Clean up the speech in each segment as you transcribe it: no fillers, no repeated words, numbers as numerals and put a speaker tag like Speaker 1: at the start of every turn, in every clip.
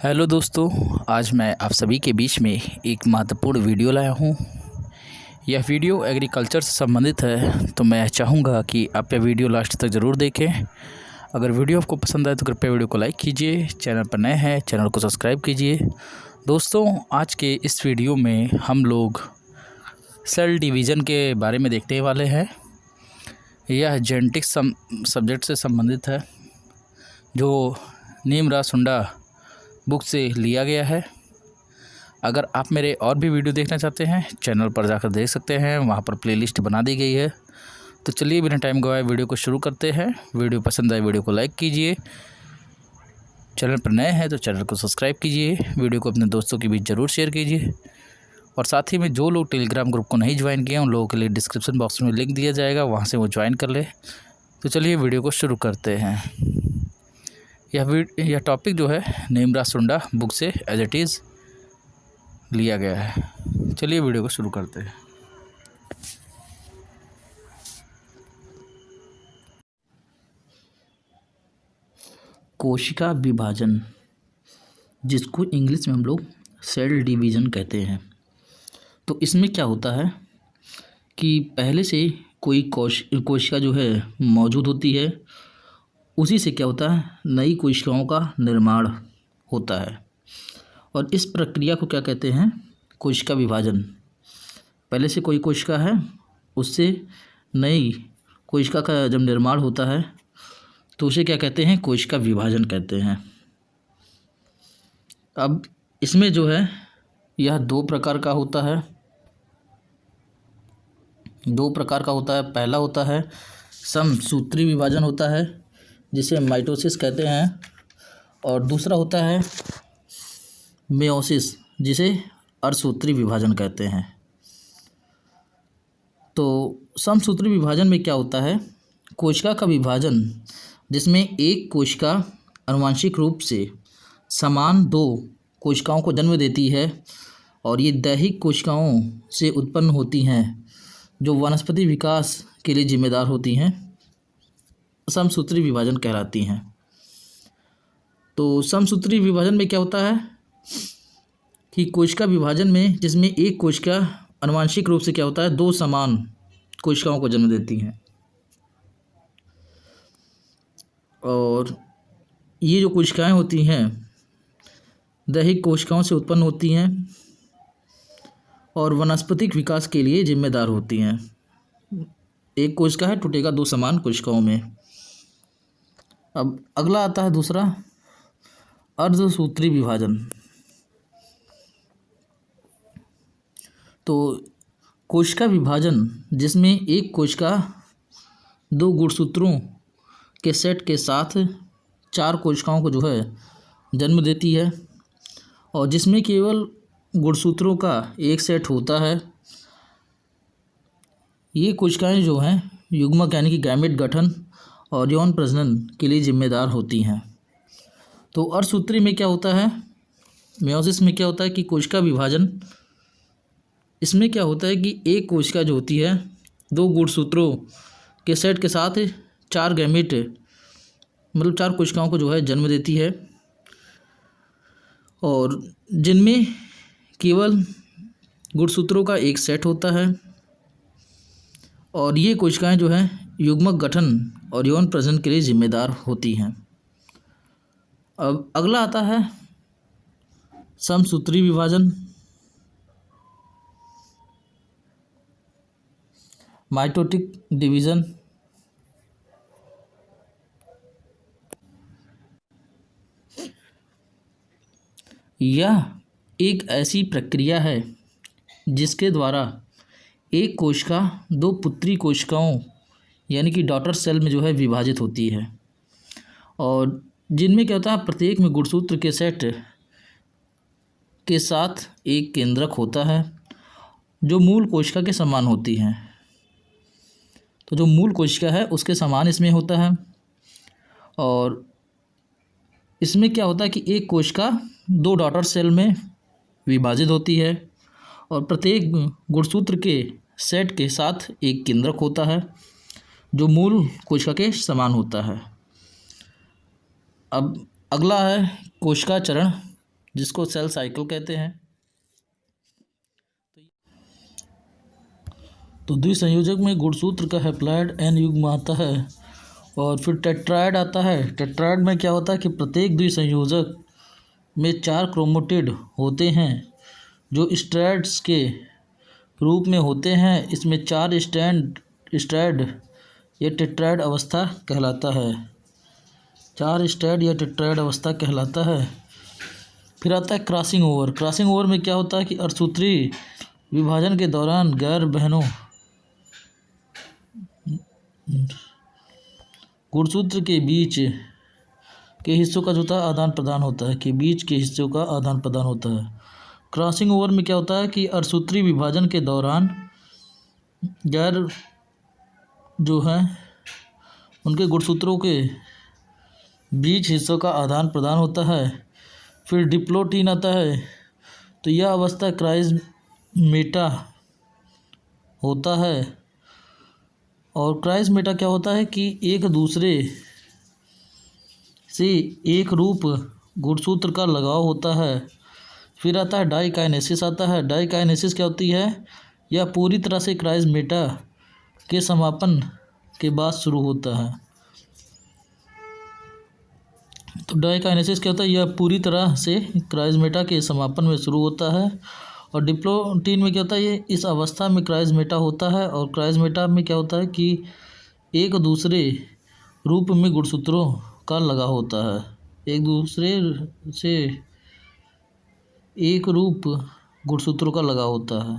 Speaker 1: Hello दोस्तों, आज मैं आप सभी के बीच में एक महत्वपूर्ण वीडियो लाया हूँ। यह वीडियो एग्रीकल्चर से संबंधित है, तो मैं चाहूँगा कि आप यह वीडियो लास्ट तक ज़रूर देखें। अगर वीडियो आपको पसंद आए तो कृपया वीडियो को लाइक कीजिए, चैनल पर नए हैं चैनल को सब्सक्राइब कीजिए। दोस्तों, आज के इस वीडियो में हम लोग सेल डिवीज़न के बारे में देखने वाले हैं। यह जेनेटिक्स सब्जेक्ट से संबंधित है, जो नीम सुंडा बुक से लिया गया है। अगर आप मेरे और भी वीडियो देखना चाहते हैं, चैनल पर जाकर देख सकते हैं, वहां पर प्लेलिस्ट बना दी गई है। तो चलिए बिना टाइम गवाए वीडियो को शुरू करते हैं। वीडियो पसंद आए वीडियो को लाइक कीजिए, चैनल पर नए हैं तो चैनल को सब्सक्राइब कीजिए, वीडियो को अपने दोस्तों के बीच ज़रूर शेयर कीजिए। और साथ ही में जो लोग टेलीग्राम ग्रुप को नहीं ज्वाइन किए, उन लोगों के लिए डिस्क्रिप्शन बॉक्स में लिंक दिया जाएगा, वहाँ से वो ज्वाइन कर ले। तो चलिए वीडियो को शुरू करते हैं। यह टॉपिक जो है नीम सुंडा बुक से एज इट इज़ लिया गया है। चलिए वीडियो को शुरू करते हैं। कोशिका विभाजन, जिसको इंग्लिश में हम लोग सेल डिवीज़न कहते हैं। तो इसमें क्या होता है कि पहले से कोई कोशिका जो है मौजूद होती है, उसी से क्या होता है, नई कोशिकाओं का निर्माण होता है। और इस प्रक्रिया को क्या कहते हैं, कोशिका विभाजन। पहले से कोई कोशिका है, उससे नई कोशिका का जब निर्माण होता है तो उसे क्या कहते हैं, कोशिका विभाजन कहते हैं। अब इसमें जो है यह दो प्रकार का होता है। पहला होता है समसूत्री विभाजन होता है, जिसे माइटोसिस कहते हैं। और दूसरा होता है मेयोसिस, जिसे अर्धसूत्री विभाजन कहते हैं। तो समसूत्री विभाजन में क्या होता है, कोशिका का विभाजन जिसमें एक कोशिका आनुवंशिक रूप से समान दो कोशिकाओं को जन्म देती है, और ये दैहिक कोशिकाओं से उत्पन्न होती हैं, जो वनस्पति विकास के लिए जिम्मेदार होती हैं, समसूत्री विभाजन कहलाती हैं। तो समसूत्री विभाजन में क्या होता है कि कोशिका विभाजन में जिसमें एक कोशिका आनुवंशिक रूप से क्या होता है, दो समान कोशिकाओं को जन्म देती हैं। और ये जो कोशिकाएं होती हैं दैहिक कोशिकाओं से उत्पन्न होती हैं और वनस्पतिक विकास के लिए जिम्मेदार होती हैं। एक कोशिका है, टूटेगा दो समान कोशिकाओं में। अब अगला आता है दूसरा, अर्धसूत्री विभाजन। तो कोशिका विभाजन जिसमें एक कोशिका दो गुणसूत्रों के सेट के साथ चार कोशिकाओं को जो है जन्म देती है, और जिसमें केवल गुणसूत्रों का एक सेट होता है। ये कोशिकाएं जो हैं युग्मक यानी कि गैमेट गठन और यौन प्रजनन के लिए जिम्मेदार होती हैं। तो अर्धसूत्री में क्या होता है, मेयोसिस में क्या होता है कि कोशिका विभाजन, इसमें क्या होता है कि एक कोशिका जो होती है दो गुणसूत्रों के सेट के साथ चार गैमेट मतलब चार कोशिकाओं को जो है जन्म देती है, और जिनमें केवल गुणसूत्रों का एक सेट होता है। और ये कोशिकाएं जो हैं युग्मक गठन और यौन प्रजनन के लिए जिम्मेदार होती हैं। अब अगला आता है समसूत्री विभाजन, माइटोटिक डिवीज़न। यह एक ऐसी प्रक्रिया है जिसके द्वारा एक कोशिका दो पुत्री कोशिकाओं यानी कि डॉटर सेल में जो है विभाजित होती है, और जिनमें क्या होता है, प्रत्येक में गुणसूत्र के सेट के साथ एक केंद्रक होता है, जो मूल कोशिका के समान होती हैं। तो जो मूल कोशिका है उसके समान इसमें होता है। और इसमें क्या होता है कि एक कोशिका दो डॉटर सेल में विभाजित होती है, और प्रत्येक गुणसूत्र के सेट के साथ एक केंद्रक होता है, जो मूल कोशिका के समान होता है। अब अगला है कोशिका चरण जिसको सेल साइकिल कहते हैं। तो द्विसंयोजक में गुणसूत्र का हैप्लॉइड एन युग्म आता है। और फिर टेट्रायड आता है। टेट्रायड में क्या होता है कि प्रत्येक द्विसंयोजक में 4 क्रोमेटिड होते हैं जो स्ट्रैंड्स के रूप में होते हैं। इसमें 4 स्ट्रैंड या टेट्रायड अवस्था कहलाता है। 4 स्ट्रैंड या टेट्रायड अवस्था कहलाता है। फिर आता है क्रॉसिंग ओवर। क्रॉसिंग ओवर में क्या होता है कि अर्धसूत्री विभाजन के दौरान गैर बहनों गुणसूत्र के बीच के हिस्सों का जो होता है आदान प्रदान होता है क्रॉसिंग ओवर में क्या होता है कि अर्धसूत्री विभाजन के दौरान गैर जो है उनके गुणसूत्रों के बीच हिस्सों का आदान प्रदान होता है। फिर डिप्लोटीन आता है। तो यह अवस्था क्राइसमेटा होता है। और क्राइसमेटा क्या होता है कि एक दूसरे से एक रूप गुणसूत्र का लगाव होता है। फिर आता है डाइकाइनेसिस आता है। डाइकाइनेसिस क्या होती है? यह पूरी तरह से क्राइसमेटा के समापन के बाद शुरू होता है। तो डाइकाइनेसिस क्या होता है? यह पूरी तरह से क्राइसमेटा के समापन में शुरू होता है। और डिप्लोटीन में क्या होता है? ये इस अवस्था में क्राइसमेटा होता है। और क्राइसमेटा में क्या होता है कि एक दूसरे रूप में गुणसूत्रों का लगाव होता है। एक दूसरे से एक रूप गुणसूत्रों का लगाव होता है।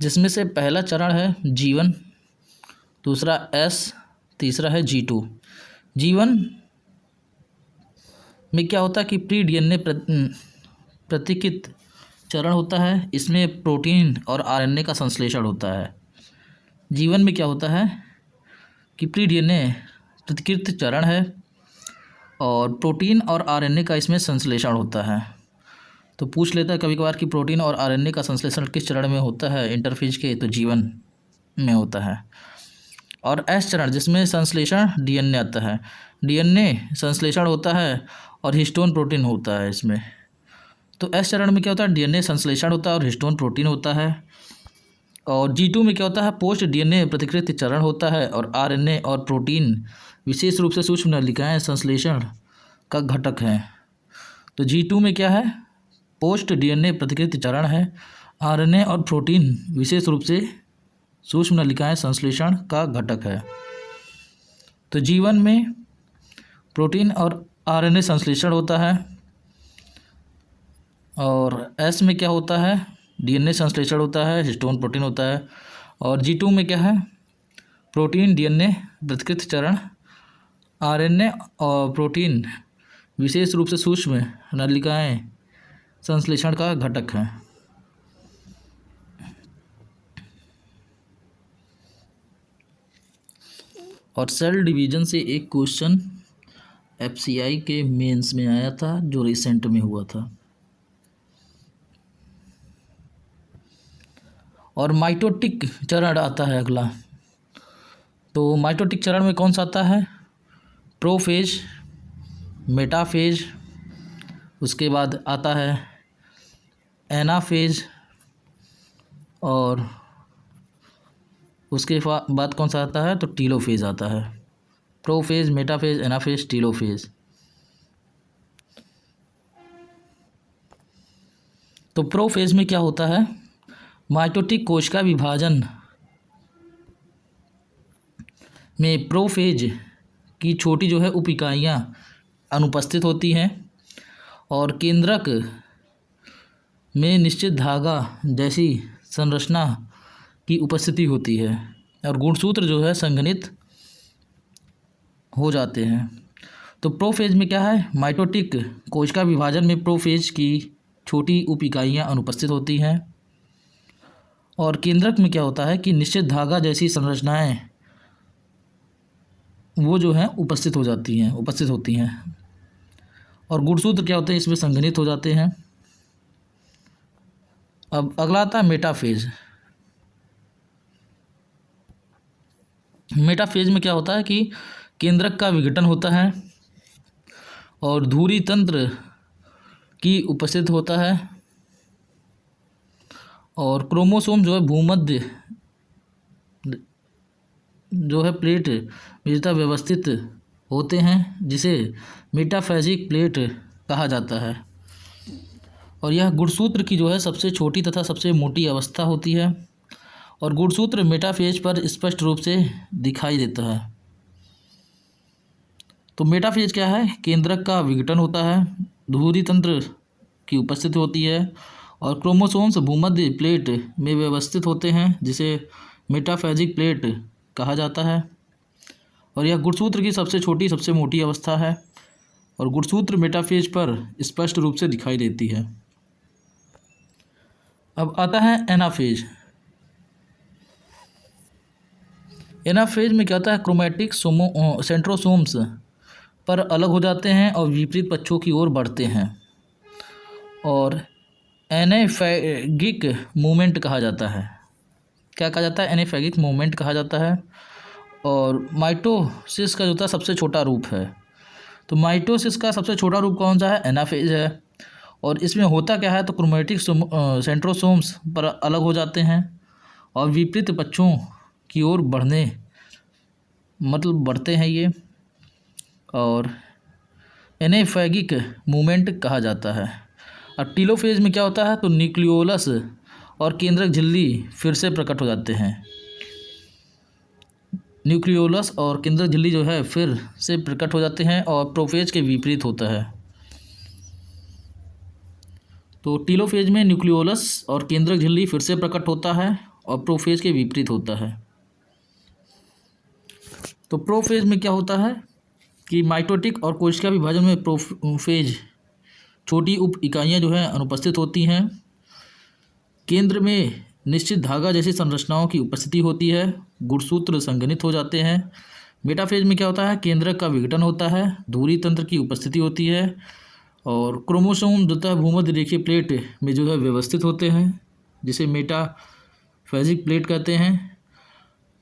Speaker 1: जिसमें से पहला चरण है G1, दूसरा S, तीसरा है G2। G1 में क्या होता है कि प्री डीएनए प्रतिकृत चरण होता है। इसमें प्रोटीन और आरएनए का संश्लेषण होता है। G1 में क्या होता है कि प्री डीएनए प्रतिकृत चरण है और प्रोटीन और आरएनए का इसमें संश्लेषण होता है। तो पूछ लेता है कभी कभार कि प्रोटीन और आरएनए का संश्लेषण किस चरण में होता है इंटरफेज के, तो G1 में होता है। और एस चरण जिसमें संश्लेषण डीएनए आता है, डीएनए संश्लेषण होता है और हिस्टोन प्रोटीन होता है इसमें। तो एस चरण में क्या होता है? डीएनए संश्लेषण होता है और हिस्टोन प्रोटीन होता है। और G2 में क्या होता है? पोस्ट डीएनए प्रतिकृत चरण होता है और आरएनए और प्रोटीन विशेष रूप से सूक्ष्म नलिकाएं संश्लेषण का घटक है। तो G2 में क्या है? पोस्ट डीएनए प्रतिकृत चरण है। आरएनए और प्रोटीन विशेष रूप से सूक्ष्म नलिकाएं संश्लेषण का घटक है। तो G1 में प्रोटीन और आरएनए संश्लेषण होता है। और S में क्या होता है? डीएनए संश्लेषण होता है, हिस्टोन प्रोटीन होता है। और G2 में क्या है? प्रोटीन डीएनए प्रतिकृत चरण, आरएनए और प्रोटीन विशेष रूप से सूक्ष्म नलिकाएं संश्लेषण का घटक है। और सेल डिवीजन से एक क्वेश्चन FCI के मेंस में आया था जो रिसेंट में हुआ था। और माइटोटिक चरण आता है अगला। तो माइटोटिक चरण में कौन सा आता है? प्रोफेज, मेटाफेज, उसके बाद आता है एनाफेज और उसके बाद कौन सा आता है? तो टीलोफेज आता है। Prophase, metaphase, anaphase, telophase. तो प्रोफेज में क्या होता है? माइटोटिक कोशिका विभाजन में प्रोफेज की छोटी जो है उप इकाइयाँ अनुपस्थित होती हैं और केंद्रक में निश्चित धागा जैसी संरचना की उपस्थिति होती है और गुणसूत्र जो है संघनित हो जाते हैं। तो प्रोफेज में क्या है? माइटोटिक कोशिका विभाजन में प्रोफेज की छोटी उप इकाइयाँ अनुपस्थित होती हैं और केंद्रक में क्या होता है कि निश्चित धागा जैसी संरचनाएं वो जो है उपस्थित होती हैं और गुणसूत्र क्या होते हैं? इसमें संघनित हो जाते हैं। अब अगला आता है मेटाफेज। मेटाफेज में क्या होता है कि केंद्रक का विघटन होता है और धुरी तंत्र की उपस्थित होता है और क्रोमोसोम जो है भूमध्य जो है प्लेट विजेता व्यवस्थित होते हैं, जिसे मेटाफेजिक प्लेट कहा जाता है। और यह गुणसूत्र की जो है सबसे छोटी तथा सबसे मोटी अवस्था होती है और गुणसूत्र मेटाफेज पर स्पष्ट रूप से दिखाई देता है। तो मेटाफेज क्या है? केंद्रक का विघटन होता है, धुरी तंत्र की उपस्थिति होती है और क्रोमोसोम्स भूमध्य प्लेट में व्यवस्थित होते हैं, जिसे मेटाफेजिक प्लेट कहा जाता है। और यह गुणसूत्र की सबसे छोटी सबसे मोटी अवस्था है और गुणसूत्र मेटाफेज पर स्पष्ट रूप से दिखाई देती है। अब आता है एनाफेज। एनाफेज में क्या होता है? क्रोमैटिक सेंट्रोसोम्स पर अलग हो जाते हैं और विपरीत पक्षों की ओर बढ़ते हैं और एनेफेगिक मूवमेंट कहा जाता है। क्या कहा जाता है? एनेफेगिक मूवमेंट कहा जाता है। और माइटोसिस का जो था सबसे छोटा रूप है। तो माइटोसिस का सबसे छोटा रूप कौन सा है? एनाफेज है। और इसमें होता क्या है? तो क्रोमैटिक सेंट्रोसोम्स पर अलग हो जाते हैं और विपरीत पक्षों की ओर बढ़ते हैं ये, और एनेफेगिक मूवमेंट कहा जाता है। अब टीलोफेज में क्या होता है? तो न्यूक्लियोलस और केंद्रक झिल्ली फिर से प्रकट हो जाते हैं। न्यूक्लियोलस और केंद्रक झिल्ली जो है फिर से प्रकट हो जाते हैं और प्रोफेज के विपरीत होता है। तो टीलोफेज में न्यूक्लियोलस और केंद्रक झिल्ली फिर से प्रकट होता है और प्रोफेज के विपरीत होता है। तो प्रोफेज में क्या होता है कि माइटोटिक और कोशिका विभाजन में प्रोफेज छोटी उप इकाइयाँ जो हैं अनुपस्थित होती हैं। केंद्र में निश्चित धागा जैसी संरचनाओं की उपस्थिति होती है, गुणसूत्र संघनित हो जाते हैं। मेटाफेज में क्या होता है? केंद्रक का विघटन होता है, धुरी तंत्र की उपस्थिति होती है और क्रोमोसोम जो है भूमध्य रेखीय प्लेट में जो है व्यवस्थित होते हैं, जिसे मेटाफेजिक प्लेट कहते हैं।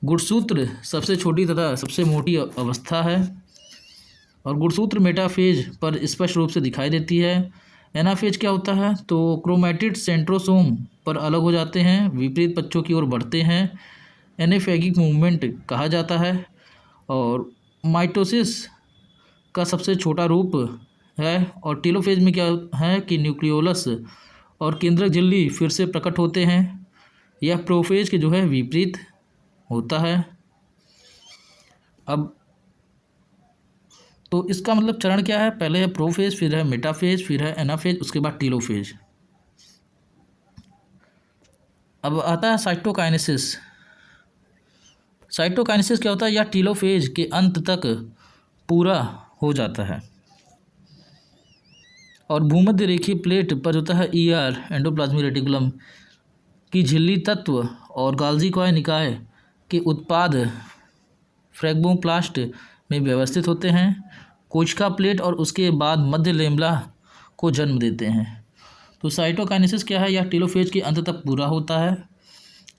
Speaker 1: गुणसूत्र सबसे छोटी तथा सबसे मोटी अवस्था है और गुणसूत्र मेटाफेज पर स्पष्ट रूप से दिखाई देती है। एनाफेज क्या होता है? तो क्रोमैटिड सेंट्रोसोम पर अलग हो जाते हैं, विपरीत पक्षों की ओर बढ़ते हैं, एनेफेगिक मूवमेंट कहा जाता है। और माइटोसिस का सबसे छोटा रूप है। और टीलोफेज में क्या है कि न्यूक्लियोलस और केंद्रक झिल्ली फिर से प्रकट होते हैं। यह प्रोफेज के जो है विपरीत होता है। अब तो इसका मतलब चरण क्या है? पहले है प्रोफेज, फिर है मेटाफेज, फिर है एनाफेज, उसके बाद टीलोफेज। अब आता है साइटोकाइनेसिस। साइटोकाइनेसिस क्या होता है? यह टीलोफेज के अंत तक पूरा हो जाता है और भूमध्य रेखीय प्लेट पर होता है ईआर एंडोप्लाज्मिक रेटिकुलम की झिल्ली तत्व और गाल्जी कॉय निकाय के उत्पाद फ्रैग्मोप्लास्ट में व्यवस्थित होते हैं। कोशिका प्लेट और उसके बाद मध्य लेमला को जन्म देते हैं। तो साइटोकाइनेसिस क्या है? यह टीलोफेज के अंत तक पूरा होता है।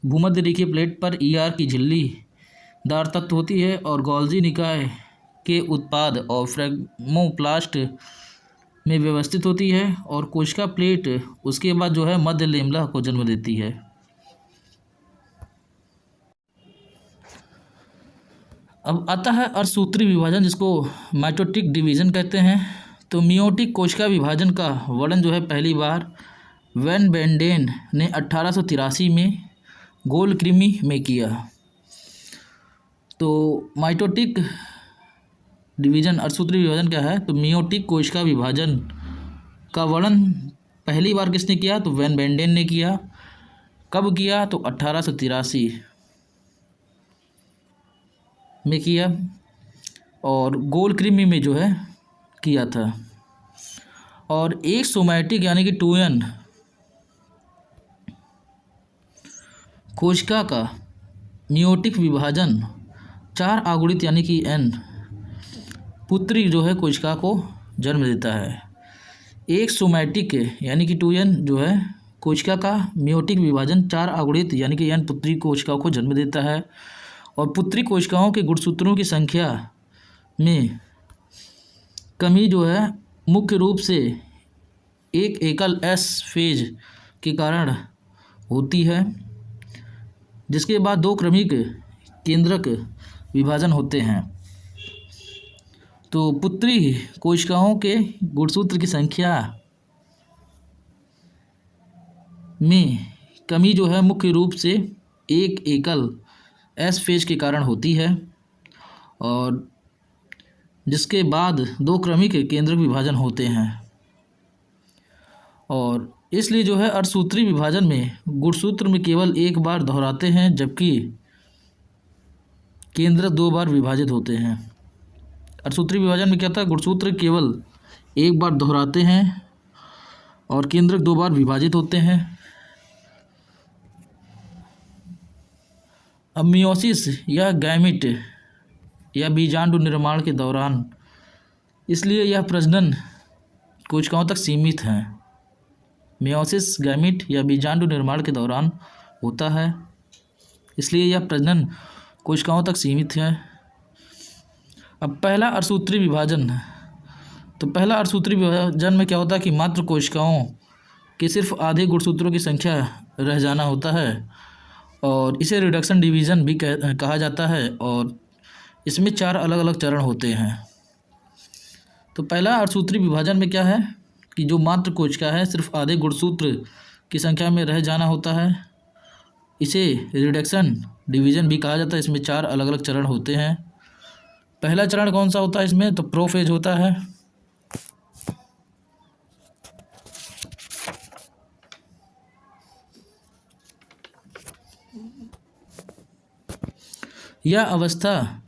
Speaker 1: भूमध्य रेखीय प्लेट पर ईआर की झिल्लीदार तत्व होती है और गोल्जी निकाय के उत्पाद और फ्रैग्मोप्लास्ट में व्यवस्थित होती है और कोशिका प्लेट उसके बाद जो है मध्य लेमला को जन्म देती है। अब आता है अर्धसूत्री विभाजन, जिसको माइटोटिक डिवीजन कहते हैं। तो मियोटिक कोशिका विभाजन का वर्णन जो है पहली बार वैन बेंडेन ने 1883 में गोलकृमि में किया। तो माइटोटिक डिवीजन अर्धसूत्री विभाजन क्या है? तो मियोटिक कोशिका विभाजन का वर्णन पहली बार किसने किया? तो वैन बेंडेन ने किया। कब किया? तो 1883 में किया और गोलकृमि में जो है किया था। और एक सोमैटिक यानी कि 2n कोशिका का मियोटिक विभाजन 4 आगुणित यानी कि n पुत्री जो है कोशिका को जन्म देता है। एक सोमैटिक यानी कि 2n जो है कोशिका का मियोटिक विभाजन 4 आगुणित यानी कि n पुत्री कोशिका को जन्म देता है और पुत्री कोशिकाओं के गुणसूत्रों की संख्या में कमी जो है मुख्य रूप से एक एकल एस फेज के कारण होती है, जिसके बाद दो क्रमिक केंद्रक विभाजन होते हैं। तो पुत्री कोशिकाओं के गुणसूत्र की संख्या में कमी जो है मुख्य रूप से एक एकल एस फेज के कारण होती है, और जिसके बाद दो क्रमिक केंद्रक विभाजन होते हैं। और इसलिए जो है अर्धसूत्री विभाजन में गुणसूत्र में केवल एक बार दोहराते हैं, जबकि केंद्रक दो बार विभाजित होते हैं। अर्धसूत्री विभाजन में क्या होता है, गुणसूत्र केवल एक बार दोहराते हैं और केंद्रक दो बार विभाजित होते हैं। अब मियोसिस या गैमीट या बीजांडु निर्माण के दौरान, इसलिए यह प्रजनन कोशिकाओं तक सीमित है। मियोसिस गैमीट या बीजांडु निर्माण के दौरान होता है, इसलिए यह प्रजनन कोशिकाओं तक सीमित है। अब पहला अर्धसूत्री विभाजन, तो पहला अर्धसूत्री विभाजन में क्या होता है कि मात्र कोशिकाओं के सिर्फ आधे गुणसूत्रों की संख्या रह जाना होता है, और इसे रिडक्शन डिवीज़न भी कहा जाता है, और इसमें 4 अलग अलग चरण होते हैं। तो पहला अर्धसूत्री विभाजन में क्या है कि जो मात्र कोशिका है सिर्फ आधे गुणसूत्र की संख्या में रह जाना होता है, इसे रिडक्शन डिवीज़न भी कहा जाता है। इसमें 4 अलग अलग चरण होते हैं। पहला चरण कौन सा होता है इसमें, तो प्रोफेज होता है। यह अवस्था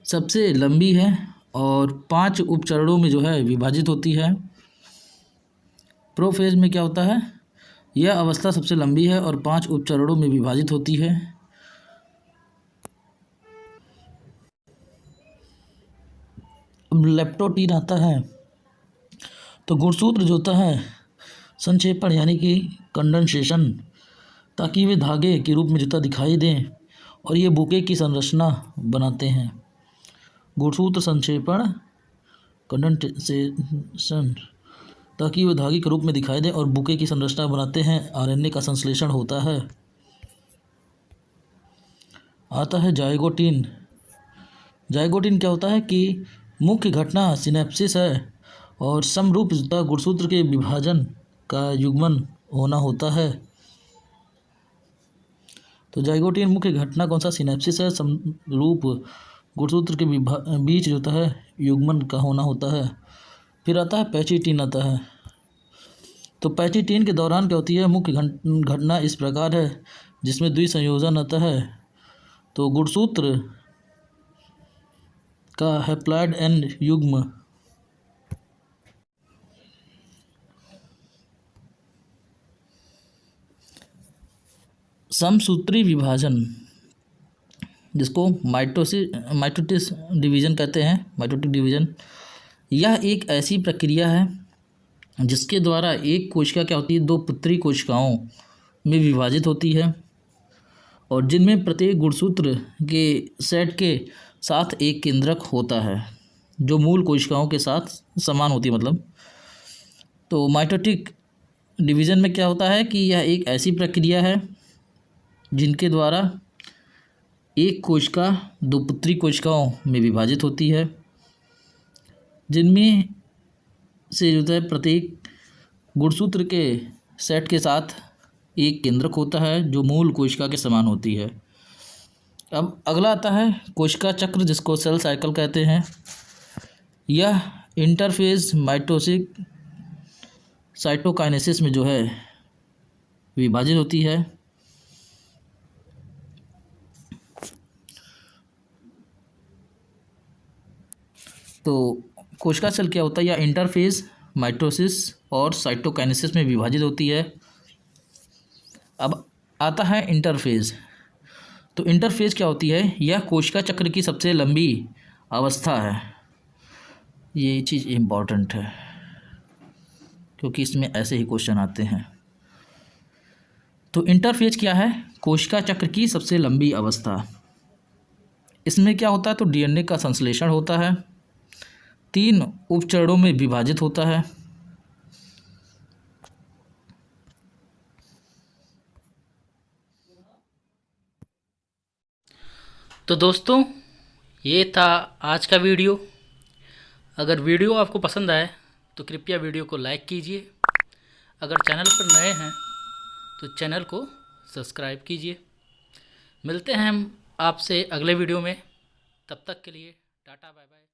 Speaker 1: सबसे लंबी है और 5 उपचरणों में जो है विभाजित होती है। प्रोफेज में क्या होता है, यह अवस्था सबसे लंबी है और 5 उपचरणों में विभाजित होती है। अब लेप्टोटीन आता है, तो गुणसूत्र जो होता है संक्षेपण यानी कि कंडेंसेशन, ताकि वे धागे के रूप में जुता दिखाई दें और ये बुके की संरचना बनाते हैं। गुणसूत्र संक्षेपण कंडेंसेशन, ताकि वे धागे के रूप में दिखाई दें और बुके की संरचना बनाते हैं। आरएनए का संश्लेषण होता है। आता है जाइगोटीन। जाइगोटीन क्या होता है कि मुख्य घटना सिनेप्सिस है और समरूप जुता गुणसूत्र के विभाजन का युग्मन होना होता है। तो जाइगोटीन मुख्य घटना कौन सा, सिनेप्सिस है। समरूप गुणसूत्र के बीच जो होता है युग्मन का होना होता है। फिर आता है पैचिटीन आता है। तो पैचिटीन के दौरान क्या होती है, मुख्य घटना इस प्रकार है, जिसमें द्विसंयोजन आता है। तो गुणसूत्र का हैप्लॉइड एंड युग्म समसूत्री विभाजन, जिसको माइटोटिस डिवीज़न कहते हैं, माइटोटिक डिवीज़न, यह एक ऐसी प्रक्रिया है जिसके द्वारा एक कोशिका क्या होती है, 2 पुत्री कोशिकाओं में विभाजित होती है, और जिनमें प्रत्येक गुणसूत्र के सेट के साथ एक केंद्रक होता है जो मूल कोशिकाओं के साथ समान होती है मतलब। तो माइटोटिक डिवीज़न में क्या होता है कि यह एक ऐसी प्रक्रिया है जिनके द्वारा एक कोशिका 2 पुत्री कोशिकाओं में विभाजित होती है, जिनमें से जो है प्रत्येक गुणसूत्र के सेट के साथ एक केंद्रक होता है जो मूल कोशिका के समान होती है। अब अगला आता है कोशिका चक्र, जिसको सेल साइकिल कहते हैं। यह इंटरफेज माइटोसिस साइटोकाइनेसिस में जो है विभाजित होती है। तो कोशिका सेल क्या होता है, या इंटरफेज माइटोसिस और साइटोकाइनेसिस में विभाजित होती है। अब आता है इंटरफेज। तो इंटरफेज क्या होती है, यह कोशिका चक्र की सबसे लंबी अवस्था है। ये चीज़ इम्पॉर्टेंट है क्योंकि इसमें ऐसे ही क्वेश्चन आते हैं। तो इंटरफेज क्या है, कोशिका चक्र की सबसे लंबी अवस्था। इसमें क्या होता है, तो डीएनए का संश्लेषण होता है, 3 उपचरणों में विभाजित होता है। तो दोस्तों, ये था आज का वीडियो। अगर वीडियो आपको पसंद आए तो कृपया वीडियो को लाइक कीजिए। अगर चैनल पर नए हैं तो चैनल को सब्सक्राइब कीजिए। मिलते हैं हम आपसे अगले वीडियो में। तब तक के लिए टाटा बाय बाय।